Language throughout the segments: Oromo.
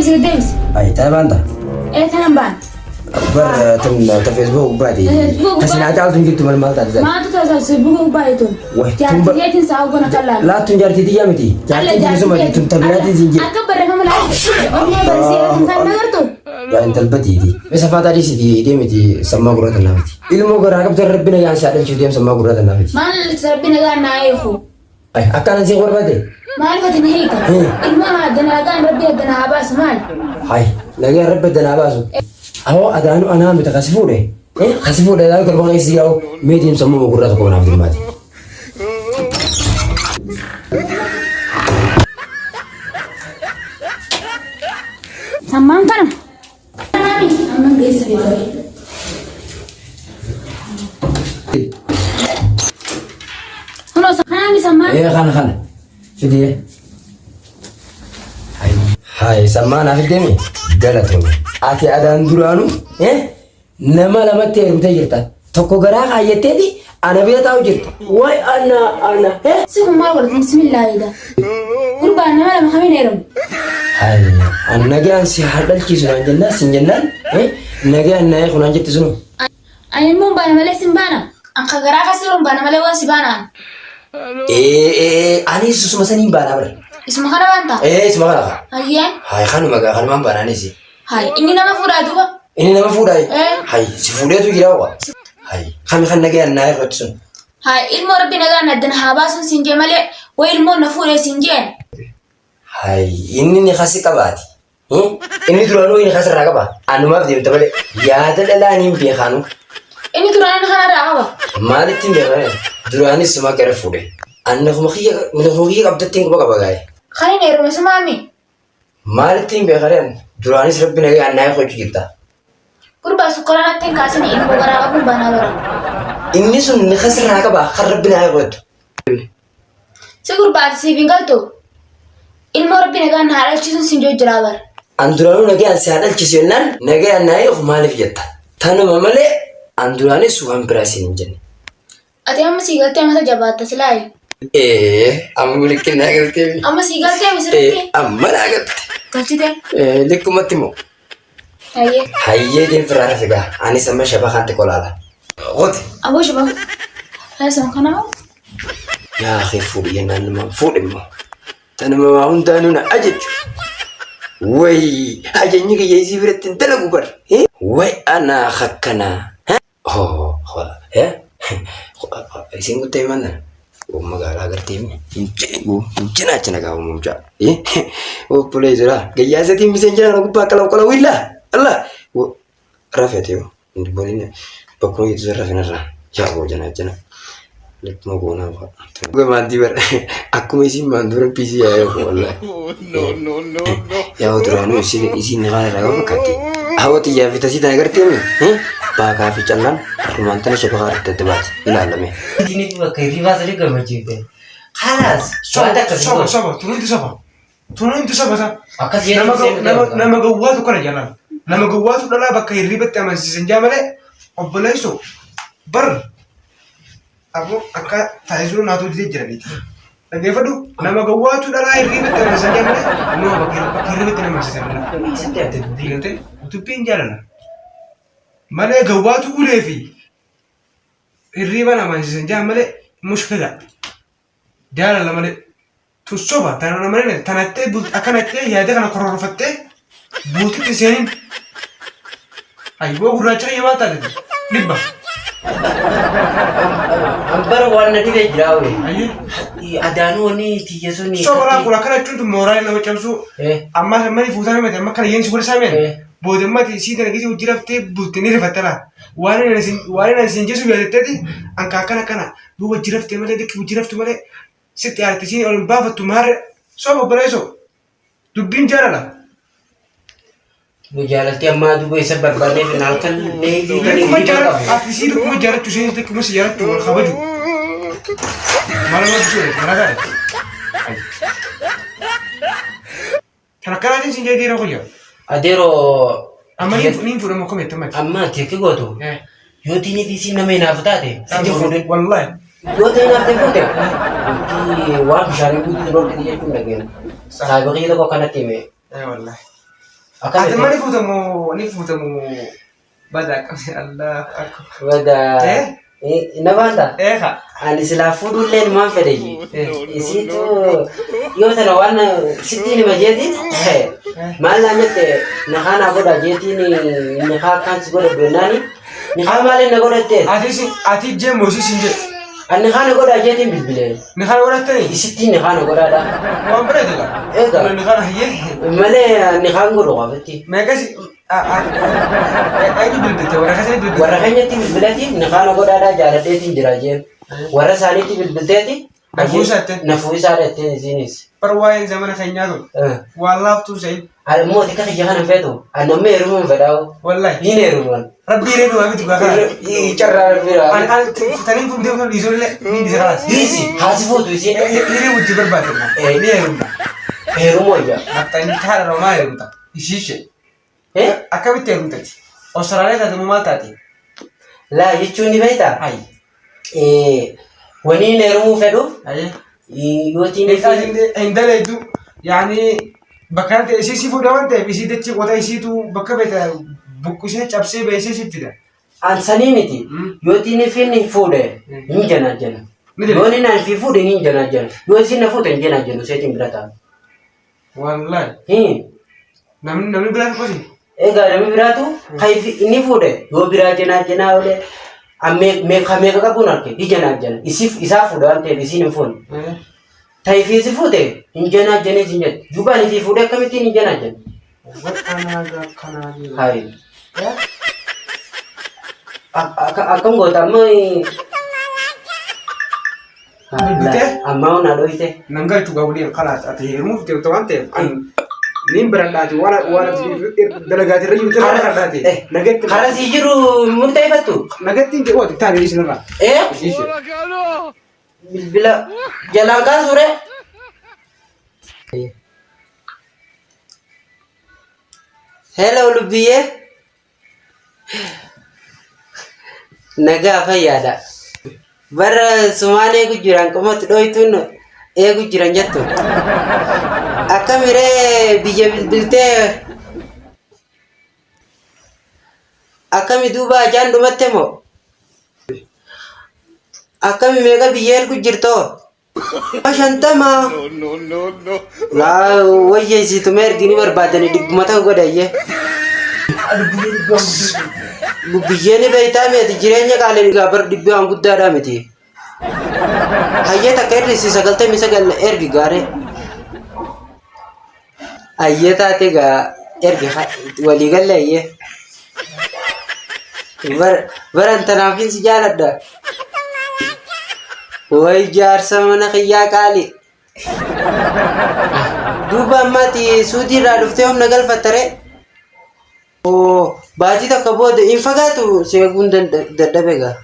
سي ديمس أي تابان ده ايه تنبان بر تم فيسبوك بعدي كسي ناجال تنجي تمر ما تنزل ما تتسلسل بوك بايتون جارتي ساوغنا كلا لا تنجرتي دي يامتي جارتي دي سما تم تبلاتي زنجي أكبر رقم العالم أمي برسي كان نغرتو يا انت البدي دي بس فاتا دي سي دي متي سما غرات النافتي ilmu gara kabtar rabbina yang sadar judem sama gurada nafiti ما ربنا قال نايخو ay akana si gorbade معرفة نهيك الماء دنا كان ربي دنا عباس مال hay lagi rabbe dana basu aho adanu ana mtakasifude khasifude la ko bangay siyaw medium sama gurada ko nafiti mati سمان كرم أمم جيس بيدوي خلاص خلنا سمان khana fidi hay samana fidemi galato ati adan duranu nama lamatti erumte jirta tokko gara kayetedi ana betaw jirta way ana سيكون ما ولد بسم الله إذا قربان ما لما خمين يرم hay anna gan si hadal ki sunan janna sinjannan nage anna ay khunan jitti sunu أنا مو بانا ملأ سبانا أنك جراك سيرم بانا ملأ وان سبانا ani susu masani bana ber اسمه خنا بانتا isma kana هيا hay khanu maga khanu man bana nisi هاي إني نما فورا دوبا ini nama fudai Eh. hay si fude tu girawa hay khami khan nage anna ay khotsun هاي إلمو ربنا قال ندنا حباسون سنجي ملأ وإلمو نفورا سنجي hay inni ni khasi kabati inni duranu ini khasra kaba anu ma bdim tabale ya dalala ni bi khanu إني ترانا خنا رعوا malitin be khane durani suma kare fude anna khumkhiya abdatin ko baga bagay خلينا نيرم سمامي malitin be khane durani rabbina ga anna ay khoju jirta قربا سكرنا تين كاسن إلمو جراك أبو بانا برا inni sun ni khasra kaba khar rabbina ay khoju سكر بعد سيفين قلتو إلمو ربنا قال نهار تشيسون سنجو جرابر anduranu nage an sadal kisiyonan nage anna ay malif jetta tanu mamale andurani suhan brasin injani أتيام سيقلتي مثلا جبات تسلاي amma mulikin nagalte أما سيقلتي مسرتي amma nagalte قلتي ده likkumatimo هاي hayyedin firara figa ani sama shaba khante kolala qoti أبو شباب هاي سام خنا ya akhi fudi yanan ma fudimo tanama ma hundanuna ajaj way ajanyi ga yesi firetin talagu bar way ana khakkana ho singu temana o magala gartemi injina china ga mumja o polezera gayasati misenjana ko pakala kala willa allah o rafetio ndibonine bakko yizera finara ya go jana letmo gona ba gue mandi ber aku isi mandura pisi ya wallahi no ya udrano isi negara raga makati awati ya vitasi ta gartemi Baka fi callan rumantana shafa harta debat ila alame ini tuh kayak riba tadi gak macam kalas soalnya Sabar, turun itu sabar. akas ya Nama gawat tuh kan jalan. Nama gawat tuh adalah pakai ribet sama si senja male. Obbolai so, ber. Aku akan tanya dulu natu di jalan itu. Lagi apa tuh? Nama gawat tuh adalah ribet sama senja male. No, pakai ribet sama si senja male. setiap itu Diganti, itu pinjalan. Mana gawat tuh udah fi. Ribet sama si senja male muskila. Jalan lah male. Tusoba, tanah mana? Tanah teh but akan teh ya ada kan koror fatte. Buti tisenin. Ayo gua raca ya mata deh. Libba. ambar warna di bejrawe Ayo. ada anu nih tiga suni Sobra kula kana tuntu moral na macam su. Amma mani futa me amma kana yen sibur samen. Bode mati si tana gisi ujirafte buti ni refatala. Wani na sinje su ya tete anka kana. Bu ujirafte male dik ujirafte male. Sitti artisi on bava tumare sobo preso dubbin jarala mujalat yang madu gue sebab bane final kan nevi kan kuma jara artisi kuma jara tu sini kuma sejara tu khabaju malam tu maraga kana kana din sinje dira ko yo adero amma ni pura mo kometa ma amma teke goto yo tini visi na me naftate sinje fude wallahi yo tini nafte fude ki wa bishare buti ro ke dia kun lagi sabe ko ko kana time ay wallahi Ati mana ni futamu badaa qabse Allah akbar. Wada. Nabanda. Ka. Ani sila fuudhullee numaan fedhe. Isiitu yoo tana waan sittiin hima jeetiin maal naan jette nakaa godha jeetiin nakaa akkaan si godha bennaani nakaa maaliin na godhattee? Ati jeemoo siin jedhu. Ani nakaa na godha jeetiin bilbilee. Nakaa godhattee? Isittiin nakaa na godhaadha. Waan bareedudha. Egaa. Nakaa hayyee. Malee nakaan godhu qabatti. Meeqasi eenyu bilbilte warra kasanii bilbilte? Warra keenyatti bilbileeti nakaa na godhaadha jaaladheetiin jira jeen. Warra isaaniitti bilbilteeti. Nafuu isaa dheetteen isiinis. Bar waa'een zamana keenyaa kun waan laaftuu sa'i. Ammoo tika kiyya kana feetu anamma heerumuun fedhaa'u. Wallahi. Hin heeruman. Rabbii reedu waa miti gaafa. Carraa bira. Taniin fuudhee kan dhiisollee ni dhiisa kalaas. Dhiisi haasi fuutu isiin. Hiree wajji barbaadamna. Ni heerumna. Heerumoo ija. Maxxanni haadha romaa heerumta. Ishiishe. Akkamitti heerumtati? Austraaliyaa taate moo maal taate? Laa jechuun ni beektaa? Hayi. Waniin heerumuu fedhuuf yootiin hin daleeddu yaani bakka ta'e ishee si fuudha waan ta'eef ishii dachee qotaa ishiitu bakka beekta buqqisee cabsee beesee si fida. Ansanii miti yootiin finni fuudhe hin janaajjana. Yoonni naan fi fuudhe hin janaajjana. Yoo isin na fuudhe hin janaajjanu seetiin bira ta'a. Wallahi. Namni biraa qosi. Egaa namni biraatu kayfi inni fuudhe yoo biraa janaajjanaa olee meeqa qabuun arge hin janaajjana. Isaa fuudha waan ta'eef isiin hin fuudhe. Taifii si fuute hin janaajjanii si jedhu. Jubaan fi fuudhe akkamittiin hin janaajjana. Hayi. Akkam goota amma amma onaa dhoyte. Nan galchu gabuudhaan kalaas ati heerumuuf deemta waan ta'eef niin biradhaati waan dalagaati irra jirtu irra biradhaati. Karaa sii jiru murteeffattu. Nagatti hin jedhu ati taa'ee isinirraa. Bilbila jalaan kaasure. Hello lubbiyyee. Nagaa fayyaadha. Bara sumaan eegu jiran qomatti dhoytuun eegu jiran jettu. Akkamiree biyya bilbiltee akkami duuba ajaan dhumatte moo? Akkami meeqa biyya ergu jirtoo? Shantama. Laa wayyeessitu ergini barbaadani dhibbumata godhayye. Biyyeen beektaa miti jireenya qaalii gaafa dhibbaan guddaadhaa miti. Hayyee takka hir'isi 99 ergi gaaree. Hayyee taate gaa ergi walii galle hayyee. Baran tanaafin si jaaladha. Way jaarsa mana kiyyaa qaalii. Duuba ammaati suutii irraa dhuftee humna galfattare. Baatii tokko booda hin fagaatu seeguun dadhabe gaa.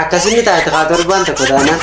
Akkasini taate haa torbaan tokko taanaan.